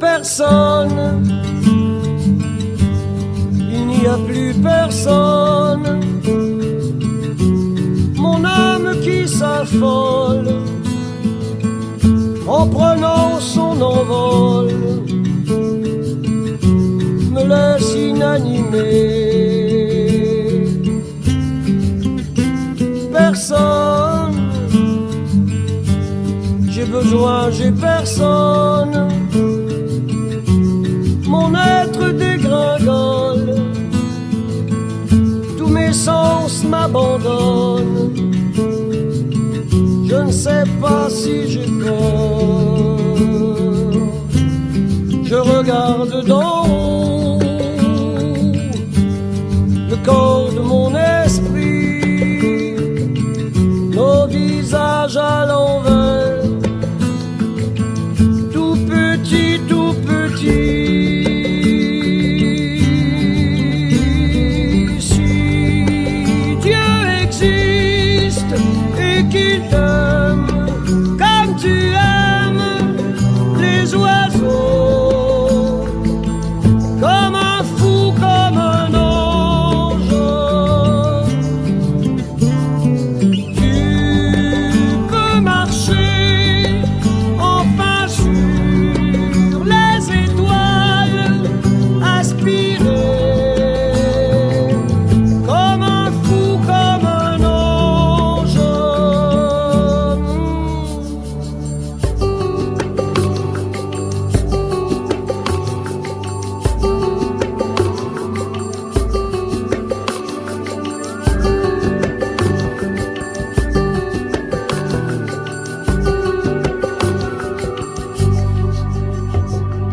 personne, il n'y a plus personne. Mon âme qui s'affole en prenant son envol me laisse inanimé. Personne, j'ai besoin, j'ai personne. Mon être dégringole, tous mes sens m'abandonnent. Je ne sais pas si j'ai peur. Je regarde d'en haut le corps de mon esprit, nos visages à l'envers, tout petit, tout petit. Si Dieu existe et qu'il t'aime comme tu aimes les oiseaux, comme un fou, comme un ange, tu peux marcher enfin sur les étoiles, aspirer comme un fou, comme un ange.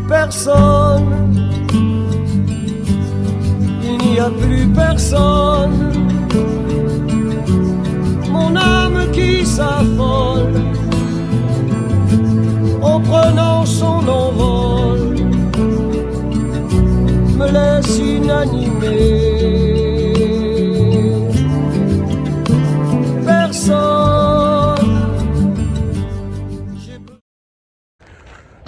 Personne, il n'y a plus personne. Mon âme qui s'affole en prenant son envol me laisse inanimé. Personne.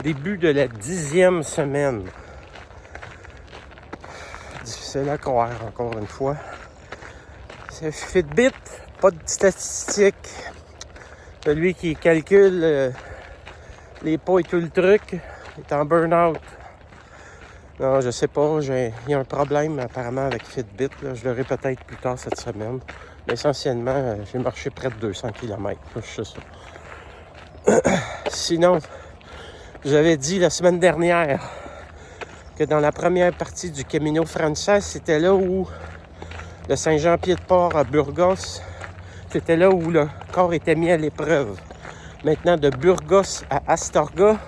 Début de la 10e semaine. Difficile à croire, encore une fois. C'est Fitbit, pas de statistiques. Celui qui calcule les pas et tout le truc est en burn-out. Non, je sais pas, il y a un problème apparemment avec Fitbit. Là. Je l'aurai peut-être plus tard cette semaine. Mais essentiellement, j'ai marché près de 200 km. Là, je sais ça. Sinon, j'avais dit la semaine dernière que dans la première partie du Camino Francés, c'était là où le Saint-Jean-Pied-de-Port à Burgos, c'était là où le corps était mis à l'épreuve. Maintenant, de Burgos à Astorga,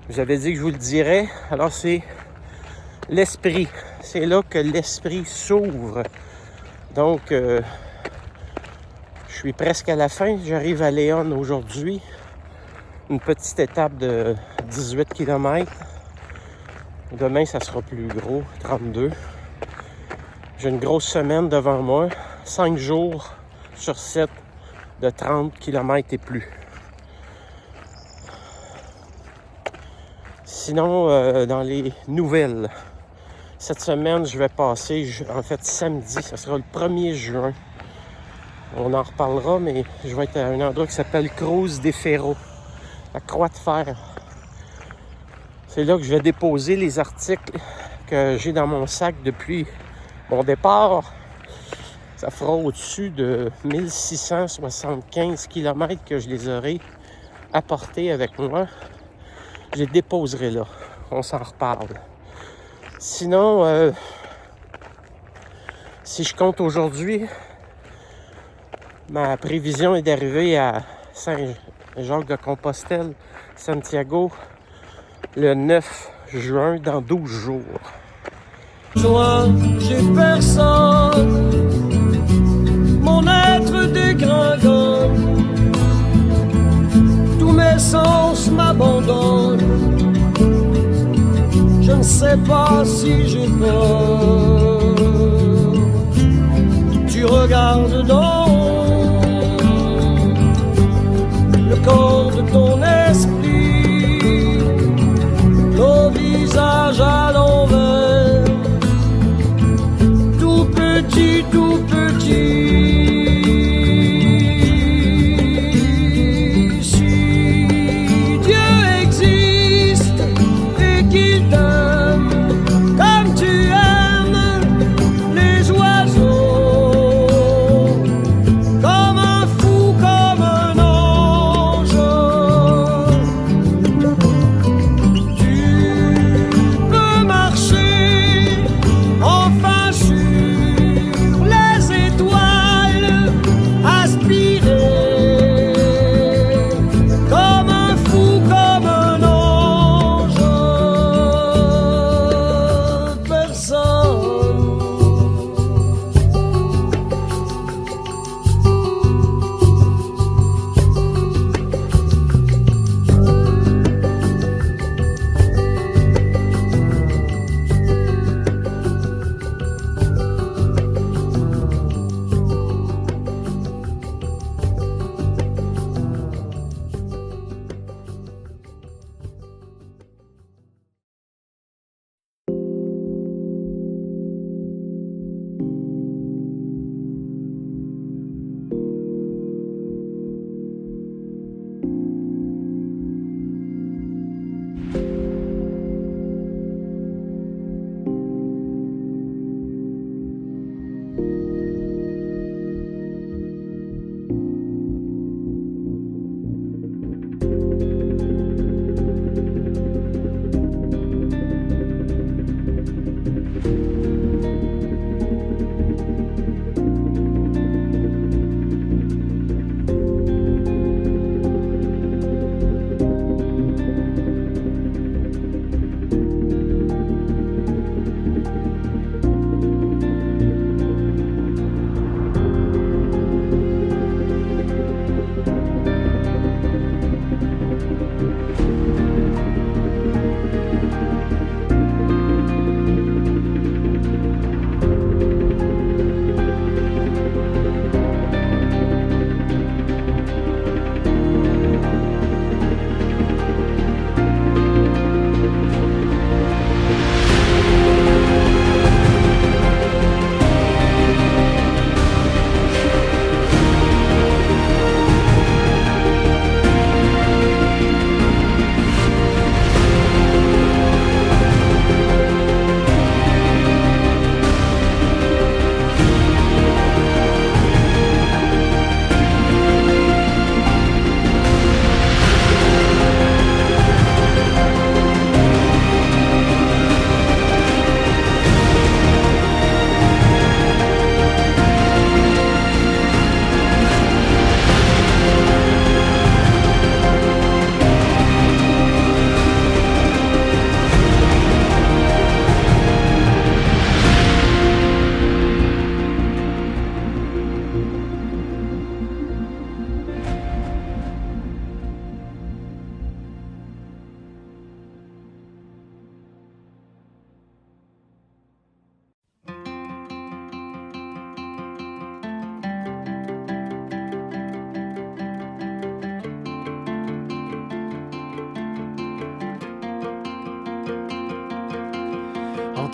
j'avais dit que je vous le dirais, alors c'est l'esprit. C'est là que l'esprit s'ouvre. Donc, je suis presque à la fin. J'arrive à Léon aujourd'hui. Une petite étape de 18 km. Demain, ça sera plus gros, 32. J'ai une grosse semaine devant moi. 5 jours sur 7 de 30 km et plus. Sinon, dans les nouvelles, cette semaine, je vais passer, en fait, samedi, ça sera le 1er juin. On en reparlera, mais je vais être à un endroit qui s'appelle Cruz de Ferro. La Croix de Fer. C'est là que je vais déposer les articles que j'ai dans mon sac depuis mon départ. Ça fera au-dessus de 1675 km que je les aurai apportés avec moi. Je les déposerai là. On s'en reparle. Sinon, si je compte aujourd'hui, ma prévision est d'arriver à Saint-Jacques-de-Compostelle, Santiago, le 9 juin, dans 12 jours. J'ai personne, mon être dégringole, tous mes sens m'abandonnent. Je ne sais pas si j'ai peur. Tu regardes d'en haut le corps de ton esprit,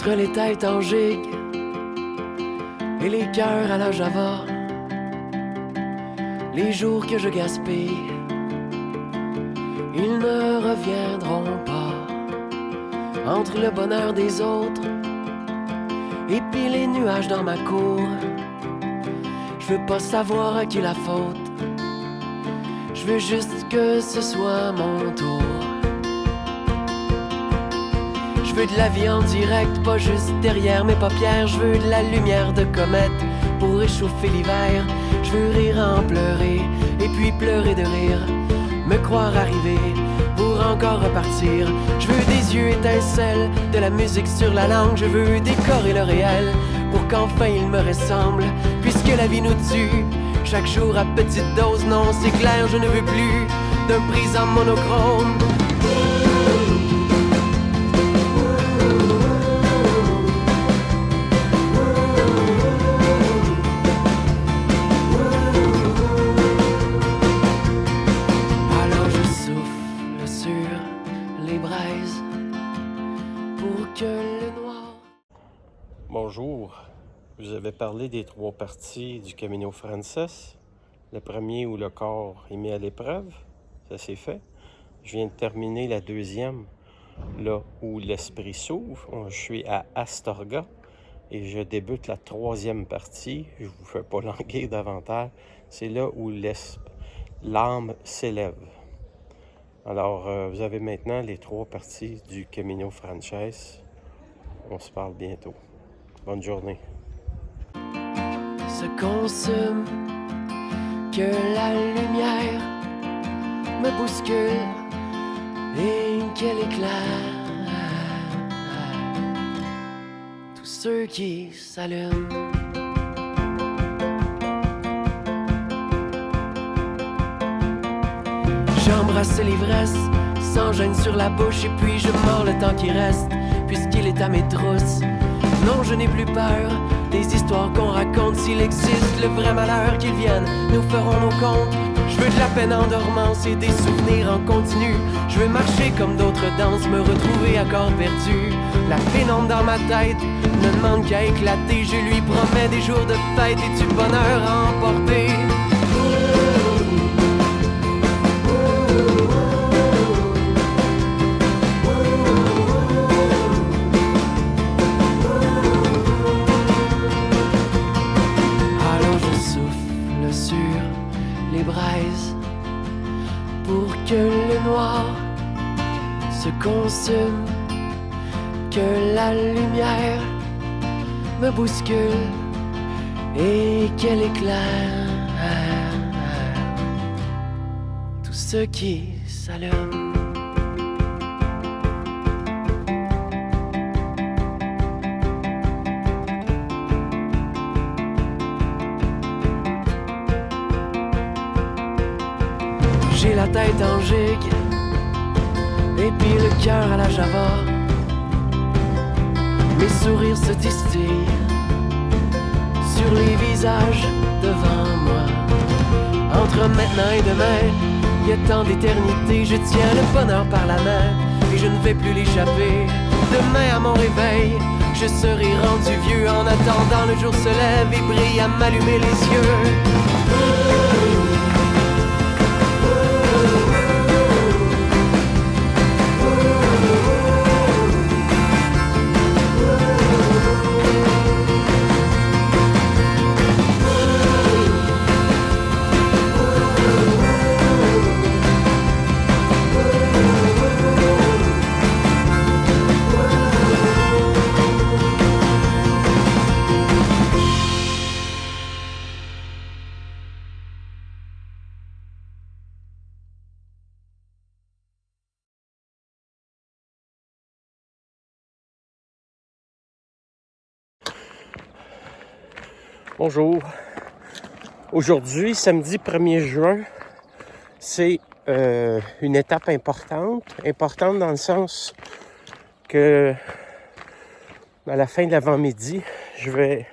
Entre les têtes en gigue et les cœurs à la Java, les jours que je gaspille, ils ne reviendront pas. Entre le bonheur des autres et puis les nuages dans ma cour, je veux pas savoir à qui la faute, je veux juste que ce soit mon tour. Je veux de la vie en direct, pas juste derrière mes paupières. Je veux de la lumière de comète pour réchauffer l'hiver. Je veux rire en pleurer et puis pleurer de rire, me croire arriver pour encore repartir. Je veux des yeux étincelles, de la musique sur la langue. Je veux décorer le réel pour qu'enfin il me ressemble. Puisque la vie nous tue chaque jour à petite dose, non c'est clair, je ne veux plus d'un brisant monochrome. Alors je souffle sur les braises pour que le noir... Bonjour, je vous avais parlé des 3 parties du Camino Frances. Le premier où le corps est mis à l'épreuve, ça c'est fait. Je viens de terminer la deuxième, là où l'esprit s'ouvre. Je suis à Astorga et je débute la 3e partie. Je ne vous fais pas languir davantage. C'est là où l'âme s'élève. Alors, vous avez maintenant les 3 parties du Camino Frances. On se parle bientôt. Bonne journée. Se consume, que la lumière me bouscule et qu'elle éclaire tous ceux qui s'allument. J'embrasse l'ivresse sans gêne sur la bouche et puis je mords le temps qui reste puisqu'il est à mes trousses. Non, je n'ai plus peur des histoires qu'on raconte. S'il existe le vrai malheur, qu'ils viennent, nous ferons nos comptes. Je veux de la peine en dormance et des souvenirs en continu. Je veux marcher comme d'autres dansent, me retrouver à corps perdu. La pénombre dans ma tête ne demande qu'à éclater. Je lui promets des jours de fête et du bonheur à emporter. Pour que le noir se consume, que la lumière me bouscule et qu'elle éclaire tous ceux qui s'allument. J'ai la tête en gigue et puis le cœur à la Java. Mes sourires se distillent sur les visages devant moi. Entre maintenant et demain, il y a tant d'éternité. Je tiens le bonheur par la main et je ne vais plus l'échapper. Demain à mon réveil, je serai rendu vieux. En attendant le jour se lève et brille à m'allumer les yeux. Bonjour. Aujourd'hui, samedi 1er juin, c'est une étape importante dans le sens que à la fin de l'avant-midi, je vais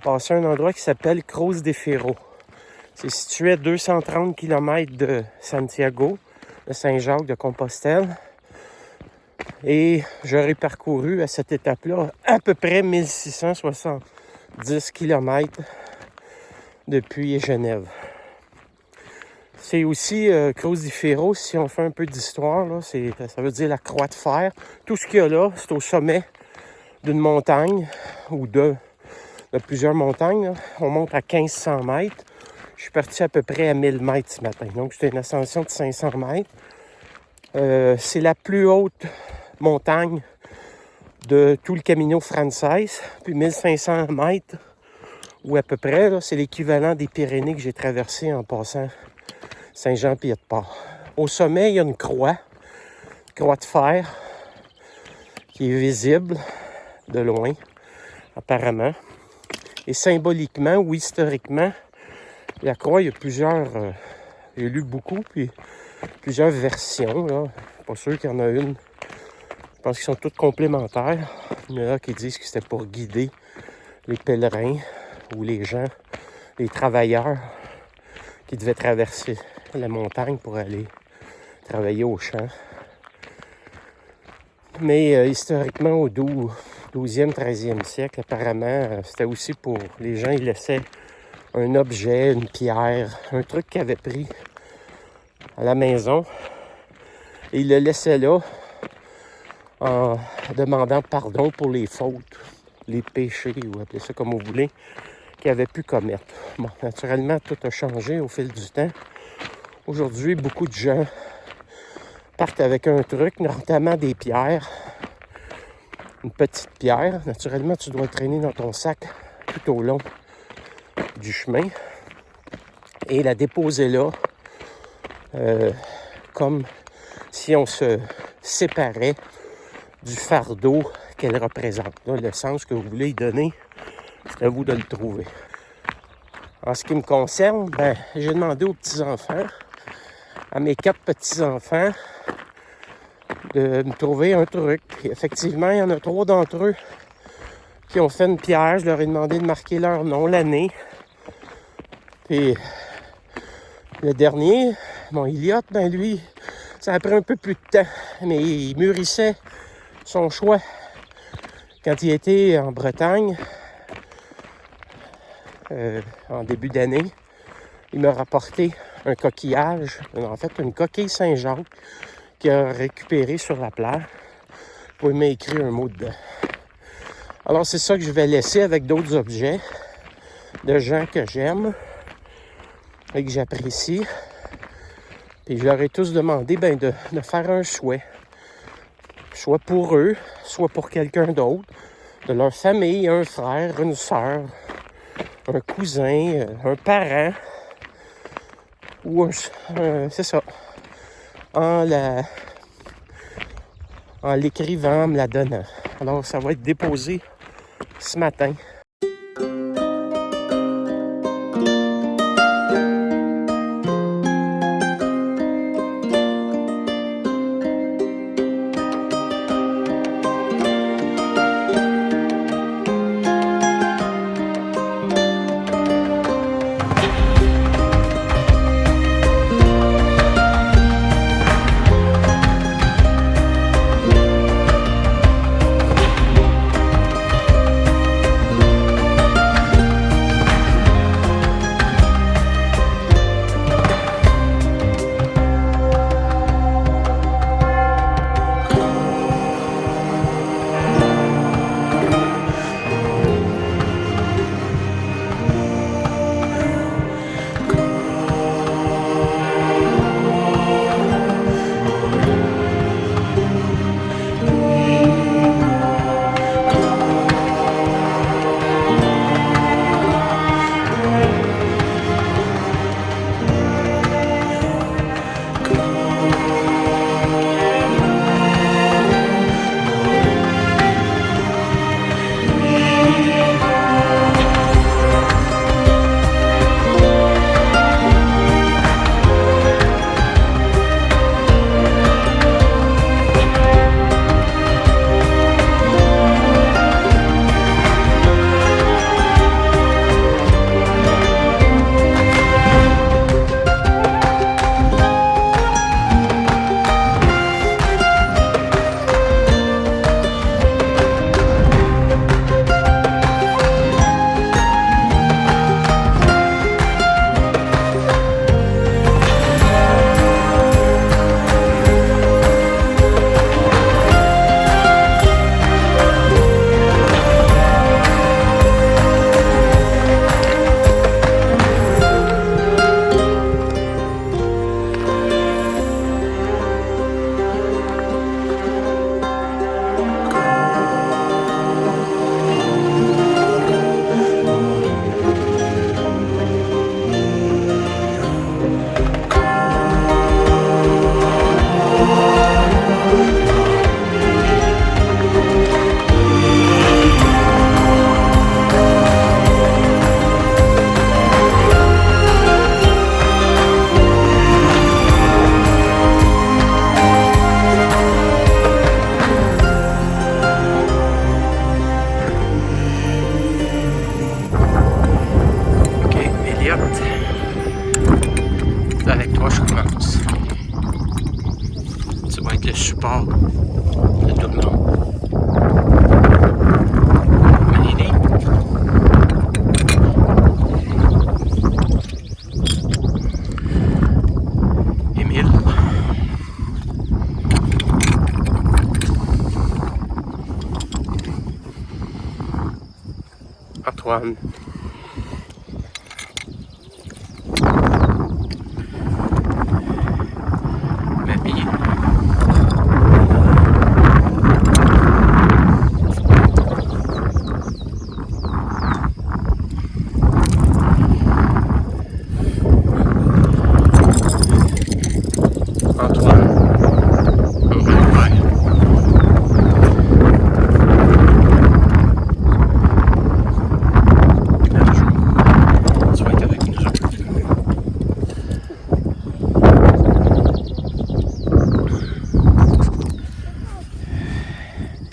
passer à un endroit qui s'appelle Cruz de Ferro. C'est situé à 230 km de Santiago, de Saint-Jacques de Compostelle. Et j'aurais parcouru à cette étape-là à peu près 1670 km depuis Genève. C'est aussi Cruz di Ferro, si on fait un peu d'histoire, là, ça veut dire la croix de fer. Tout ce qu'il y a là, c'est au sommet d'une montagne ou de plusieurs montagnes. Là. On monte à 1500 mètres. Je suis parti à peu près à 1000 mètres ce matin. Donc, c'était une ascension de 500 mètres. C'est la plus haute montagne de tout le Camino Frances. Puis 1500 mètres, ou à peu près, là, c'est l'équivalent des Pyrénées que j'ai traversées en passant Saint-Jean-Pied-de-Port. Au sommet, il y a une croix de fer, qui est visible de loin, apparemment. Et symboliquement ou historiquement, la croix, il y a plusieurs... j'ai lu beaucoup, puis plusieurs versions. Là. Je suis pas sûr qu'il y en a une. Je pense qu'ils sont toutes complémentaires. Il y en a qui disent que c'était pour guider les pèlerins ou les gens, les travailleurs qui devaient traverser la montagne pour aller travailler au champ. Mais historiquement, au 12e, 13e siècle, apparemment, c'était aussi pour les gens, ils laissaient un objet, une pierre, un truc qu'ils avaient pris à la maison. Et ils le laissaient là en demandant pardon pour les fautes, les péchés, ou appelez ça comme vous voulez, qu'ils avaient pu commettre. Bon, naturellement, tout a changé au fil du temps. Aujourd'hui, beaucoup de gens partent avec un truc, notamment des pierres. Une petite pierre. Naturellement, tu dois traîner dans ton sac tout au long du chemin et la déposer là comme si on se séparait du fardeau qu'elle représente. Là, le sens que vous voulez y donner, c'est à vous de le trouver. En ce qui me concerne, j'ai demandé aux petits-enfants, à mes 4 petits-enfants, de me trouver un truc. Puis effectivement, il y en a 3 d'entre eux qui ont fait une pierre. Je leur ai demandé de marquer leur nom, l'année. Puis le dernier, mon Elliot, lui, ça a pris un peu plus de temps. Mais il mûrissait son choix quand il était en Bretagne, en début d'année. Il m'a rapporté un coquillage, en fait une coquille Saint-Jacques qu'il a récupéré sur la plage pour m'écrire un mot dedans. Alors c'est ça que je vais laisser avec d'autres objets de gens que j'aime et que j'apprécie. Et je leur ai tous demandé de faire un souhait. Soit pour eux, soit pour quelqu'un d'autre, de leur famille, un frère, une sœur, un cousin, un parent, ou c'est ça, en l'écrivant, en me la donnant. Alors ça va être déposé ce matin. Antoine. Mais bien.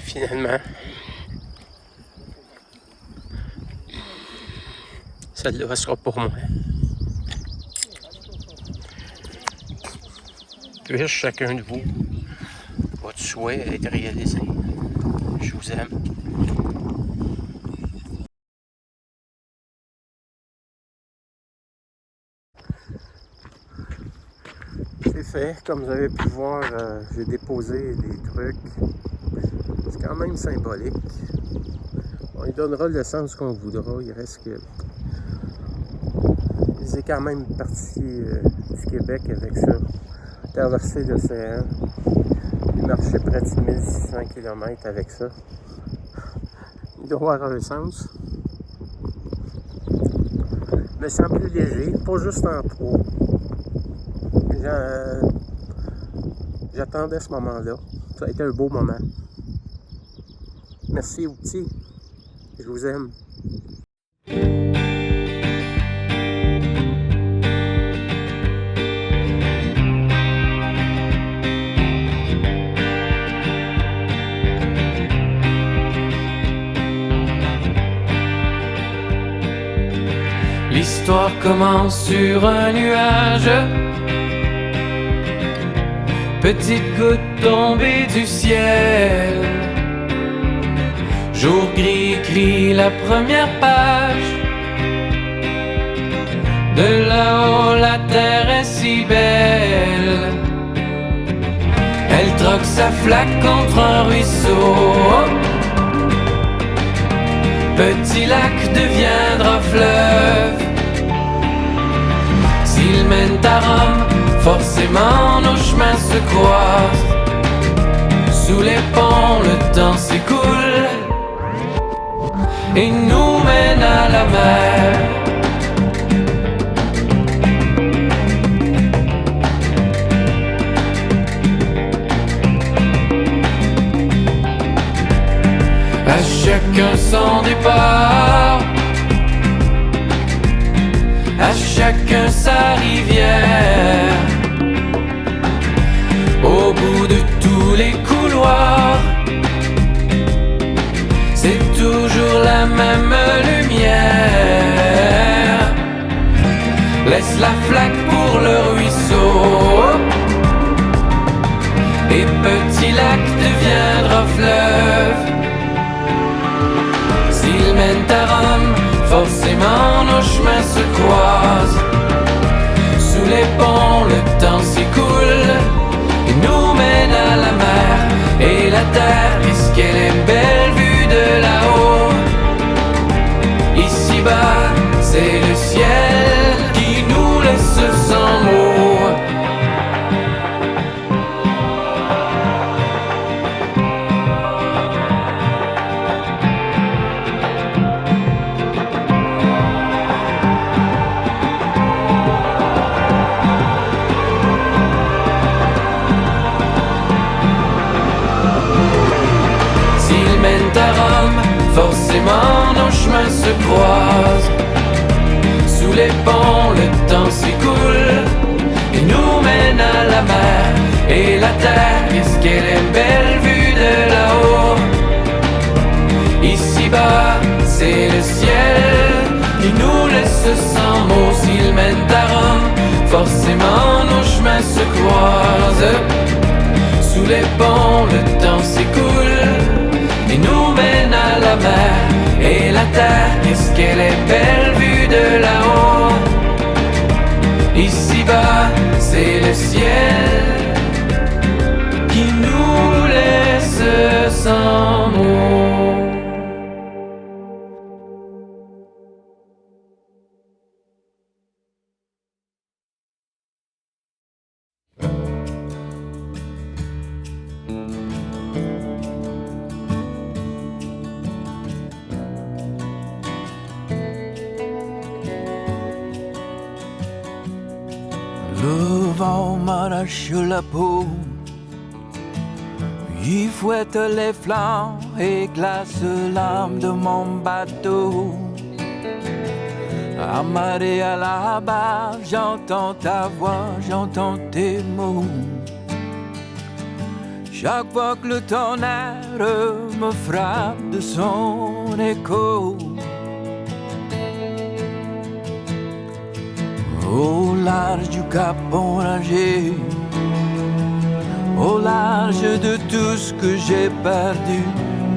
Finalement, celle-là sera pour moi. Puisse chacun de vous, votre souhait être réalisé. Je vous aime. C'est fait, comme vous avez pu voir, j'ai déposé des trucs. C'est quand même symbolique. On lui donnera le sens qu'on voudra. Il reste que. Ils est quand même parti du Québec avec ça. Traverser l'océan. Il marchait près de 1600 km avec ça. Il doit avoir un sens. Je me sens plus léger, pas juste en pro. J'attendais ce moment-là. Ça a été un beau moment. Merci aux petits. Je vous aime. L'histoire commence sur un nuage. Petite goutte tombée du ciel. Jour gris écrit la première page. De là-haut la terre est si belle. Elle troque sa flaque contre un ruisseau. Petit lac deviendra fleuve. S'il mène à Rome, forcément nos chemins se croisent. Sous les ponts le temps s'écoule et nous mène à la mer. À chacun son départ, à chacun sa rivière. Au bout de tous les couloirs, c'est toujours la même lumière. Laisse la flaque pour le ruisseau et petit lac deviendra fleuve. S'il mène à Rome, forcément nos chemins se croisent. Sous les ponts le temps s'écoule et nous mène à la mer. Et la terre, puisqu'elle est belle vue de là-haut. Ici-bas, c'est le ciel qui nous laisse sans mots. Forcément nos chemins se croisent. Sous les ponts le temps s'écoule et nous mène à la mer. Et la terre, qu'est-ce qu'elle est belle vue de là-haut. Ici-bas, c'est le ciel qui nous laisse sans mots. S'il mène à Rome, forcément nos chemins se croisent. Sous les ponts le temps s'écoule et nous mène à la mer. Et la terre, qu'est-ce qu'elle est belle vue de là-haut. Ici-bas, c'est le ciel qui nous laisse sans mots. m'arrache la peau. Il fouette les flammes et glace l'âme de mon bateau. Amarré à la barre, j'entends ta voix, j'entends tes mots. Chaque fois que le tonnerre me frappe de son écho. Au large du cap enragé, au large de tout ce que j'ai perdu,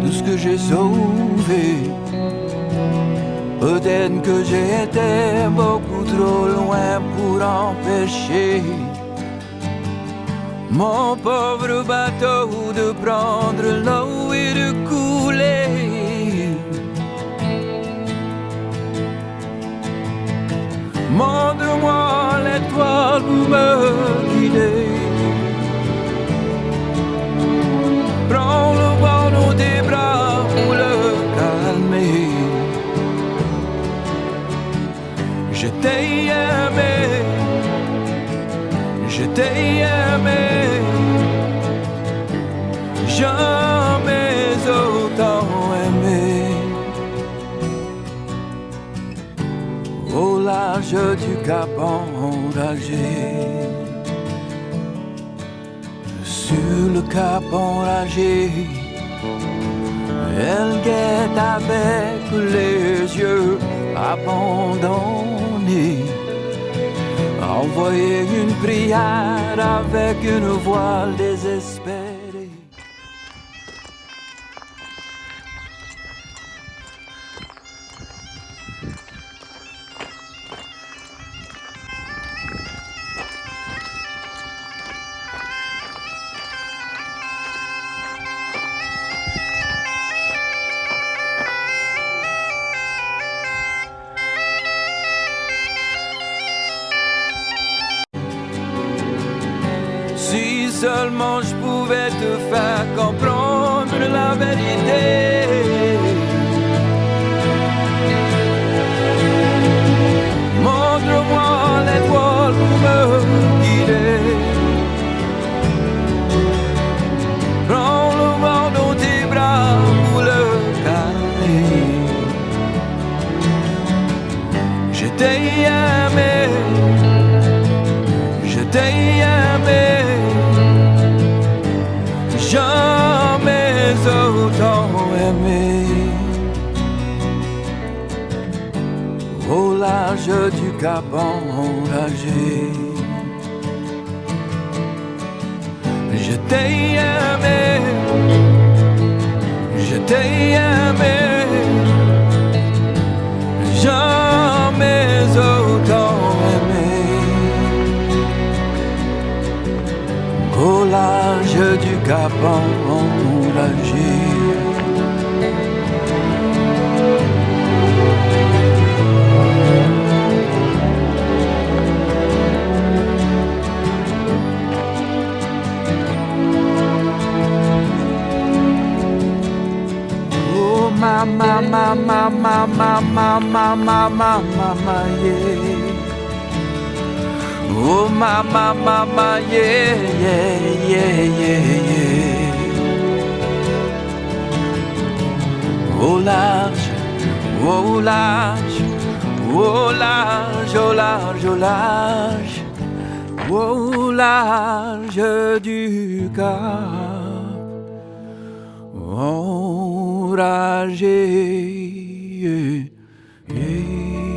tout ce que j'ai sauvé. Peut-être que j'ai été beaucoup trop loin pour empêcher mon pauvre bateau de prendre l'eau et de couler. Montre-moi l'étoile pour me guider. Prends le vent dans tes bras pour le calmer. Je t'ai aimé, je t'ai aimé, jamais autant aimé. Au large du cap enragé, sur le cap enragé, elle guette avec les yeux abandonnés. Envoyer une prière avec une voile désespérée. Si seulement je pouvais te faire comprendre la vérité. Montre-moi l'étoile pour me guider. Prends le vent dans tes bras pour le calmer. Je t'ai aimé, je t'ai aimé, jamais autant aimé. Au large du cap enragé, je t'ai aimé, je t'ai aimé, jamais autant aimé. Au large du cap enragé. Oh mama, mama, mama, mama, mama, mama, yeah. Oh mama, mama, yeah, yeah, yeah, yeah, yeah. Au large, au large, au large, au large, au large, au large du cap enragé. Yeah, yeah.